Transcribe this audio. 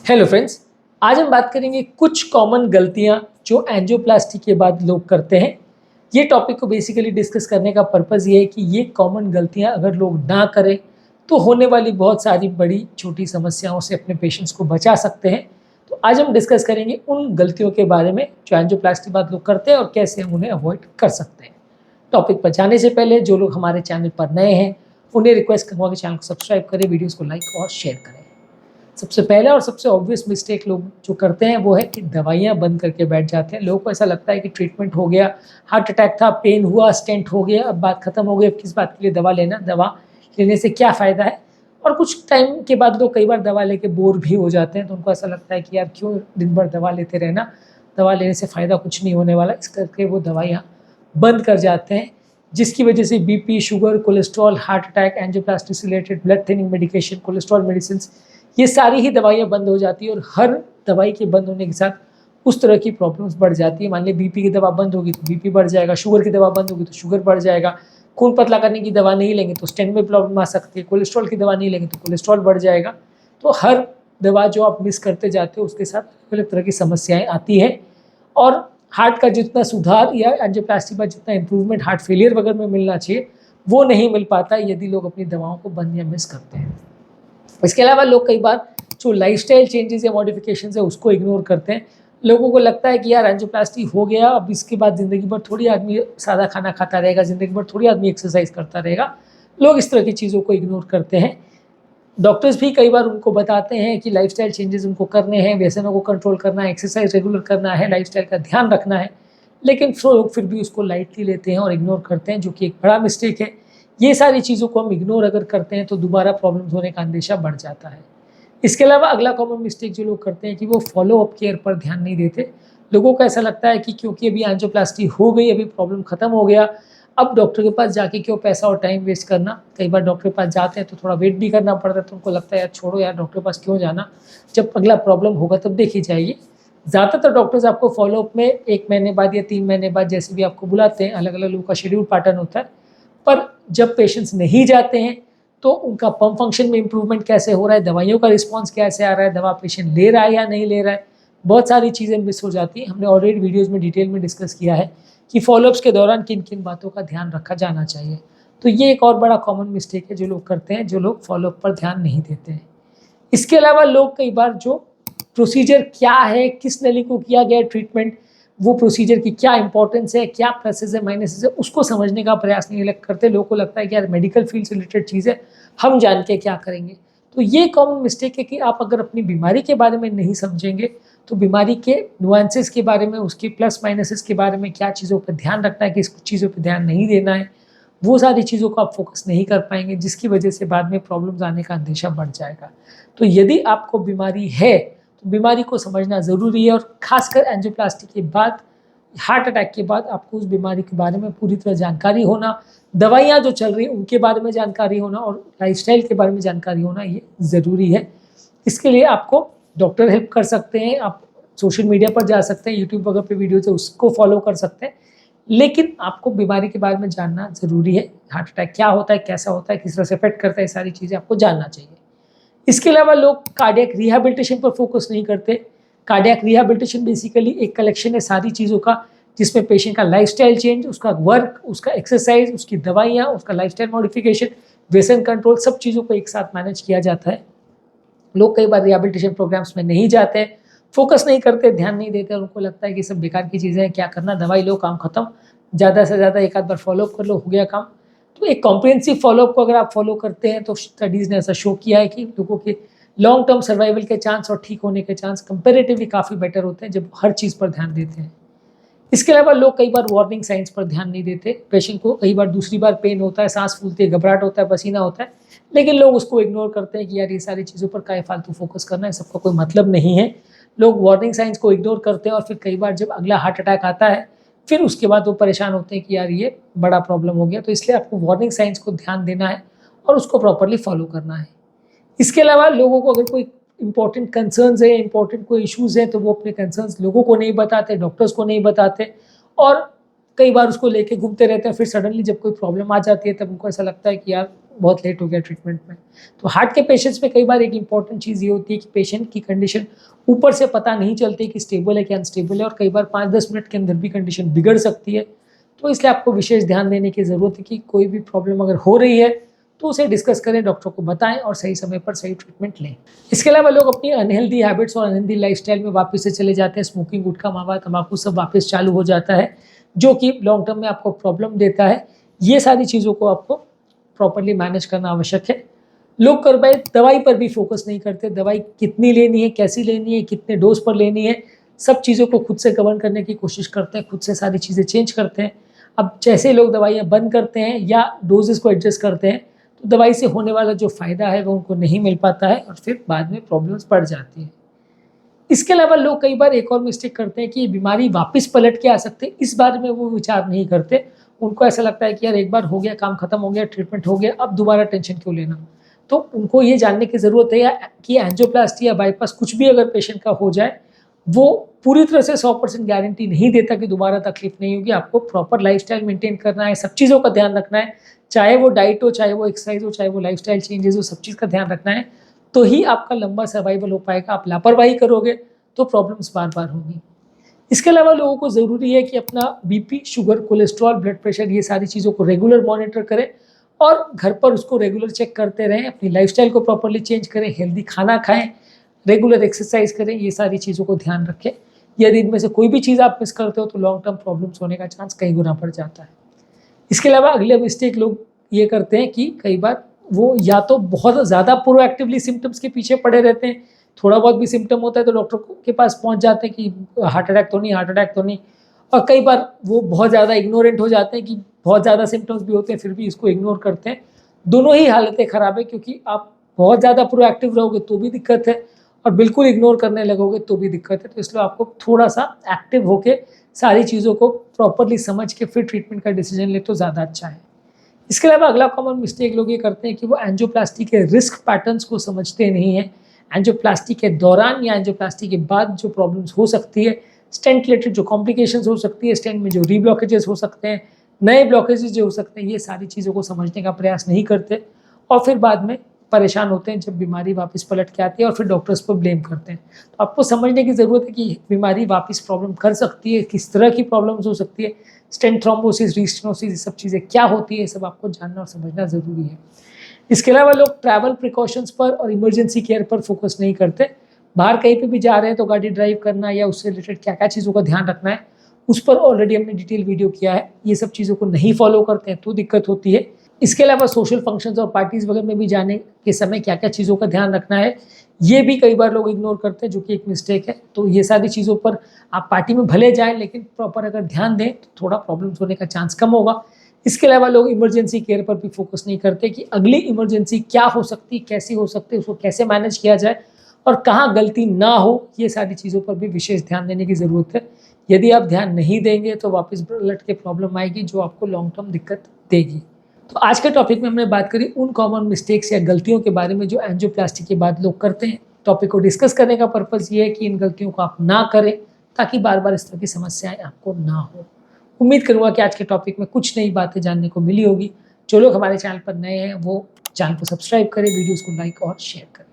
Hello friends, आज हम बात करेंगे कुछ कॉमन गलतियां जो एंजियोप्लास्टी के बाद लोग करते हैं। ये टॉपिक को बेसिकली डिस्कस करने का पर्पज़ ये है कि ये कॉमन गलतियां अगर लोग ना करें तो होने वाली बहुत सारी बड़ी छोटी समस्याओं से अपने पेशेंट्स को बचा सकते हैं। तो आज हम डिस्कस करेंगे उन गलतियों के बारे में जो एंजियोप्लास्टी बाद लोग करते हैं और कैसे हम उन्हें अवॉइड कर सकते हैं। टॉपिक पर जाने से पहले जो लोग हमारे चैनल पर नए हैं उन्हें रिक्वेस्ट करूँगा कि चैनल को सब्सक्राइब करें, वीडियोज़ को लाइक और शेयर करें। सबसे पहला और सबसे ऑब्वियस मिस्टेक लोग जो करते हैं वो है कि दवाइयाँ बंद करके बैठ जाते हैं। लोगों को ऐसा लगता है कि ट्रीटमेंट हो गया, हार्ट अटैक था, पेन हुआ, स्टेंट हो गया, अब बात खत्म हो गई, अब किस बात के लिए दवा लेना, दवा लेने से क्या फ़ायदा है। और कुछ टाइम के बाद लोग कई बार दवा लेके बोर भी हो जाते हैं, तो उनको ऐसा लगता है कि यार क्यों दिन भर दवा लेते रहना, दवा लेने से फ़ायदा कुछ नहीं होने वाला, इस करके वो दवाइयाँ बंद कर जाते हैं, जिसकी वजह से BP, sugar, cholesterol, heart attack, angioplasty से related blood thinning medication, cholesterol medicine, ये सारी ही दवाइयाँ बंद हो जाती है। और हर दवाई के बंद होने के साथ उस तरह की प्रॉब्लम्स बढ़ जाती है। मान लीजिए बीपी की दवा बंद होगी तो बीपी बढ़ जाएगा, शुगर की दवा बंद होगी तो शुगर बढ़ जाएगा, खून पतला करने की दवा नहीं लेंगे तो स्टेंट में प्रॉब्लम आ सकती है, कोलेस्ट्रॉल की दवा नहीं लेंगे तो कोलेस्ट्रॉल बढ़ जाएगा। तो हर दवा जो आप मिस करते जाते हो उसके साथ अलग अलग तरह की समस्याएँ आती हैं। और हार्ट का जितना सुधार या एंजियोप्लास्टी पर जितना इंप्रूवमेंट हार्ट फेलियर वगैरह में मिलना चाहिए वो नहीं मिल पाता यदि लोग अपनी दवाओं को बंद या मिस करते हैं। इसके अलावा लोग कई बार जो लाइफस्टाइल चेंजेस या मॉडिफिकेशन है उसको इग्नोर करते हैं। लोगों को लगता है कि यार एंजियोप्लास्टी हो गया, अब इसके बाद ज़िंदगी भर थोड़ी आदमी सादा खाना खाता रहेगा, ज़िंदगी भर थोड़ी आदमी एक्सरसाइज करता रहेगा। लोग इस तरह की चीज़ों को इग्नोर करते हैं। डॉक्टर्स भी कई बार उनको बताते हैं कि लाइफस्टाइल चेंजेस उनको करने हैं, व्यसनों को कंट्रोल करना है, एक्सरसाइज रेगुलर करना है, लाइफस्टाइल का ध्यान रखना है, लेकिन लोग फिर भी उसको लाइटली लेते हैं और इग्नोर करते हैं, जो कि एक बड़ा मिस्टेक है। ये सारी चीज़ों को हम इग्नोर अगर करते हैं तो दोबारा प्रॉब्लम्स होने का अंदेशा बढ़ जाता है। इसके अलावा अगला कॉमन मिस्टेक जो लोग करते हैं कि वो फॉलो अप केयर पर ध्यान नहीं देते। लोगों को ऐसा लगता है कि क्योंकि अभी एंजियोप्लास्टी हो गई, अभी प्रॉब्लम खत्म हो गया, अब डॉक्टर के पास जाके क्यों पैसा और टाइम वेस्ट करना। कई बार डॉक्टर के पास जाते हैं तो थोड़ा वेट भी करना पड़ता है, तो उनको लगता है यार छोड़ो यार, डॉक्टर के पास क्यों जाना, जब अगला प्रॉब्लम होगा तब देखी जाएगी। ज़्यादातर डॉक्टर्स आपको फॉलो अप में 1 महीने बाद या 3 महीने बाद जैसे भी आपको बुलाते हैं, अलग अलग लोगों का शेड्यूल पैटर्न होता है। पर जब पेशेंट्स नहीं जाते हैं तो उनका पम्प फंक्शन में इंप्रूवमेंट कैसे हो रहा है, दवाइयों का रिस्पॉन्स कैसे आ रहा है, दवा पेशेंट ले रहा है या नहीं ले रहा है, बहुत सारी चीज़ें मिस हो जाती हैं। हमने ऑलरेडी वीडियोज़ में डिटेल में डिस्कस किया है कि फॉलोअप्स के दौरान किन किन बातों का ध्यान रखा जाना चाहिए। तो ये एक और बड़ा कॉमन मिस्टेक है जो लोग करते हैं, जो लोग फॉलोअप पर ध्यान नहीं देते हैं। इसके अलावा लोग कई बार जो प्रोसीजर क्या है, किस नली को किया गया ट्रीटमेंट, वो प्रोसीजर की क्या इंपॉर्टेंस है, क्या प्लसेस है माइनसेस है, उसको समझने का प्रयास नहीं करते। लोगों को लगता है कि यार मेडिकल फील्ड से रिलेटेड चीज़ है, हम जान के क्या करेंगे। तो ये कॉमन मिस्टेक है कि आप अगर अपनी बीमारी के बारे में नहीं समझेंगे तो बीमारी के नुआंसेस के बारे में, उसके प्लस माइनसेस के बारे में, क्या चीज़ों पर ध्यान रखना है, किस चीज़ों पर ध्यान नहीं देना है, वो सारी चीज़ों को आप फोकस नहीं कर पाएंगे, जिसकी वजह से बाद में प्रॉब्लम्स आने का अंदेशा बढ़ जाएगा। तो यदि आपको बीमारी है तो बीमारी को समझना ज़रूरी है, और ख़ासकर एंजियोप्लास्टी के बाद, हार्ट अटैक के बाद आपको उस बीमारी के बारे में पूरी तरह जानकारी होना, दवाइयाँ जो चल रही हैं उनके बारे में जानकारी होना और लाइफस्टाइल के बारे में जानकारी होना, ये ज़रूरी है। इसके लिए आपको डॉक्टर हेल्प कर सकते हैं, आप सोशल मीडिया पर जा सकते हैं, यूट्यूब वगैरह पे वीडियोज़ है उसको फॉलो कर सकते हैं, लेकिन आपको बीमारी के बारे में जानना ज़रूरी है। हार्ट अटैक क्या होता है, कैसा होता है, किस तरह से इफेक्ट करता है, ये सारी चीज़ें आपको जानना चाहिए। इसके अलावा लोग कार्डियक रिहैबिलिटेशन पर फोकस नहीं करते। कार्डियक रिहैबिलिटेशन बेसिकली एक कलेक्शन है सारी चीज़ों का, जिसमें पेशेंट का लाइफस्टाइल चेंज, उसका वर्क, उसका एक्सरसाइज, उसकी दवाइयाँ, उसका लाइफस्टाइल मॉडिफिकेशन, व्यसन कंट्रोल, सब चीज़ों को एक साथ मैनेज किया जाता है। लोग कई बार रिहैबिलिटेशन प्रोग्राम्स में नहीं जाते, फोकस नहीं करते, ध्यान नहीं देते, उनको लगता है कि सब बेकार की चीज़ें हैं, क्या करना, दवाई लो, काम खत्म, ज़्यादा से ज़्यादा एक आध बार फॉलोअप कर लो, हो गया काम। तो एक कॉम्प्रिहेंसिव फॉलोअप को अगर आप फॉलो करते हैं तो स्टडीज़ ने ऐसा शो किया है कि लोगों के लॉन्ग टर्म सर्वाइवल के चांस और ठीक होने के चांस कंपैरेटिवली काफ़ी बेटर होते हैं जब हर चीज़ पर ध्यान देते हैं। इसके अलावा लोग कई बार वार्निंग साइंस पर ध्यान नहीं देते। पेशेंट को कई बार दूसरी बार पेन होता है, सांस फूलती है, घबराहट होता है, पसीना होता है, लेकिन लोग उसको इग्नोर करते हैं कि यार ये सारी चीज़ों पर काहे फालतू फोकस करना है, सबका कोई मतलब नहीं है। लोग वार्निंग साइंस को इग्नोर करते हैं और फिर कई बार जब अगला हार्ट अटैक आता है फिर उसके बाद वो परेशान होते हैं कि यार ये बड़ा प्रॉब्लम हो गया। तो इसलिए आपको वार्निंग साइंस को ध्यान देना है और उसको प्रॉपरली फॉलो करना है। इसके अलावा लोगों को अगर कोई इंपॉर्टेंट कंसर्न्स है, इंपॉर्टेंट कोई इश्यूज़ हैं, तो वो अपने कंसर्न्स लोगों को नहीं बताते, डॉक्टर्स को नहीं बताते, और कई बार उसको लेके घूमते रहते हैं। फिर सडनली जब कोई प्रॉब्लम आ जाती है तब उनको ऐसा लगता है कि यार बहुत लेट हो गया ट्रीटमेंट में। तो हार्ट के पेशेंट्स में कई बार एक इंपॉर्टेंट चीज़ ये होती है कि पेशेंट की कंडीशन ऊपर से पता नहीं चलती कि स्टेबल है कि अनस्टेबल है, और कई बार 5-10 मिनट के अंदर भी कंडीशन बिगड़ सकती है। तो इसलिए आपको विशेष ध्यान देने की ज़रूरत है कि कोई भी प्रॉब्लम अगर हो रही है तो उसे डिस्कस करें, डॉक्टर को बताएं और सही समय पर सही ट्रीटमेंट लें। इसके अलावा लोग अपनी अनहेल्दी हैबिट्स और अनहेल्दी लाइफस्टाइल में वापस से चले जाते हैं। स्मोकिंग, गुटखा, मावा, तंबाकू सब वापस चालू हो जाता है, जो कि लॉन्ग टर्म में आपको प्रॉब्लम देता है। ये सारी चीज़ों को आपको प्रॉपरली मैनेज करना आवश्यक है। लोग कर भाई दवाई पर भी फोकस नहीं करते, दवाई कितनी लेनी है, कैसी लेनी है, कितने डोज पर लेनी है, सब चीज़ों को खुद से गवर्न करने की कोशिश करते हैं, खुद से सारी चीज़ें चेंज करते हैं। अब जैसे लोग दवाइयाँ बंद करते हैं या डोजेस को एडजस्ट करते हैं, तो दवाई से होने वाला जो फ़ायदा है वो उनको नहीं मिल पाता है और फिर बाद में प्रॉब्लम्स बढ़ जाती है। इसके अलावा लोग कई बार एक और मिस्टेक करते हैं कि ये बीमारी वापस पलट के आ सकते हैं, इस बारे में वो विचार नहीं करते। उनको ऐसा लगता है कि यार एक बार हो गया, काम खत्म हो गया, ट्रीटमेंट हो गया, अब दोबारा टेंशन क्यों लेना। तो उनको ये जानने की ज़रूरत है कि एंजियोप्लास्टी या बाईपास कुछ भी अगर पेशेंट का हो जाए, वो पूरी तरह से 100% गारंटी नहीं देता कि दोबारा तकलीफ नहीं होगी। आपको प्रॉपर लाइफस्टाइल मेंटेन करना है, सब चीज़ों का ध्यान रखना है, चाहे वो डाइट हो, चाहे वो एक्सरसाइज हो, चाहे वो लाइफस्टाइल चेंजेस हो, सब चीज़ का ध्यान रखना है, तो ही आपका लंबा सर्वाइवल हो पाएगा। आप लापरवाही करोगे तो प्रॉब्लम्स बार बार होंगी। इसके अलावा लोगों को ज़रूरी है कि अपना BP, sugar, cholesterol, blood pressure, ये सारी चीज़ों को रेगुलर मॉनिटर करें और घर पर उसको रेगुलर चेक करते रहें। अपनी लाइफस्टाइल को प्रॉपर्ली चेंज करें, हेल्दी खाना खाएं, रेगुलर एक्सरसाइज करें, ये सारी चीज़ों को ध्यान रखें। यदि इनमें से कोई भी चीज़ आप मिस करते हो तो लॉन्ग टर्म प्रॉब्लम्स होने का चांस कई गुना बढ़ जाता है। इसके अलावा अगले मिस्टेक लोग ये करते हैं कि कई बार वो या तो बहुत ज़्यादा प्रोएक्टिवली सिम्टम्स के पीछे पड़े रहते हैं, थोड़ा बहुत भी सिम्टम होता है तो डॉक्टर के पास पहुंच जाते हैं कि हार्ट अटैक तो नहीं, हार्ट अटैक तो नहीं। और कई बार वो बहुत ज़्यादा इग्नोरेंट हो जाते हैं कि बहुत ज़्यादा सिम्टम्स भी होते हैं फिर भी इसको इग्नोर करते हैं। दोनों ही हालतें ख़राब है, क्योंकि आप बहुत ज़्यादा प्रोएक्टिव रहोगे तो भी दिक्कत है और बिल्कुल इग्नोर करने लगोगे तो भी दिक्कत है। तो इसलिए आपको थोड़ा सा एक्टिव होकर सारी चीज़ों को प्रॉपरली समझ के फिर ट्रीटमेंट का डिसीजन ले तो ज़्यादा अच्छा है। इसके अलावा अगला कॉमन मिस्टेक लोग ये करते हैं कि वो एंजियोप्लास्टी के रिस्क पैटर्न्स को समझते नहीं हैं। एंजियोप्लास्टी के दौरान या एंजियोप्लास्टी के बाद जो प्रॉब्लम्स हो सकती है, स्टेंट रिलेटेड जो कॉम्प्लिकेशंस हो सकती है, स्टेंट में जो रीब्लॉकेजेस हो सकते हैं, नए ब्लॉकेजेस जो हो सकते हैं, ये सारी चीज़ों को समझने का प्रयास नहीं करते और फिर बाद में परेशान होते हैं जब बीमारी वापस पलट के आती है और फिर डॉक्टर्स पर ब्लेम करते हैं। तो आपको समझने की ज़रूरत है कि बीमारी वापस प्रॉब्लम कर सकती है, किस तरह की प्रॉब्लम्स हो सकती है, स्टेंट थ्रोम्बोसिस, रीस्टेनोसिस, ये सब चीज़ें क्या होती है, ये सब आपको जानना और समझना ज़रूरी है। इसके अलावा लोग ट्रैवल प्रिकॉशंस पर और इमरजेंसी केयर पर फोकस नहीं करते। बाहर कहीं पे भी जा रहे हैं तो गाड़ी ड्राइव करना या उससे रिलेटेड क्या क्या चीज़ों का ध्यान रखना है, उस पर ऑलरेडी हमने डिटेल वीडियो किया है। ये सब चीज़ों को नहीं फॉलो करते हैं तो दिक्कत होती है। इसके अलावा सोशल फंक्शंस और पार्टीज़ वगैरह में भी जाने के समय क्या क्या चीज़ों का ध्यान रखना है, ये भी कई बार लोग इग्नोर करते हैं, जो कि एक मिस्टेक है। तो ये सारी चीज़ों पर आप पार्टी में भले जाएँ लेकिन प्रॉपर अगर ध्यान दें तो थोड़ा प्रॉब्लम्स होने का चांस कम होगा। इसके अलावा लोग इमरजेंसी केयर पर भी फोकस नहीं करते कि अगली इमरजेंसी क्या हो सकती है, कैसी हो सकती है, उसको कैसे मैनेज किया जाए और कहाँ गलती ना हो, ये सारी चीज़ों पर भी विशेष ध्यान देने की ज़रूरत है। यदि आप ध्यान नहीं देंगे तो वापस पलट के प्रॉब्लम आएगी जो आपको लॉन्ग टर्म दिक्कत देगी। तो आज के टॉपिक में हमने बात करी उन कॉमन मिस्टेक्स या गलतियों के बारे में जो एंजियोप्लास्टी के बाद लोग करते हैं। टॉपिक को डिस्कस करने का पर्पज़ ये है कि इन गलतियों को आप ना करें ताकि बार बार इस तरह की समस्याएं आपको ना हो। उम्मीद करूँगा कि आज के टॉपिक में कुछ नई बातें जानने को मिली होगी। जो लोग हमारे चैनल पर नए हैं वो चैनल को सब्सक्राइब करें, वीडियोज़ को लाइक और शेयर करें।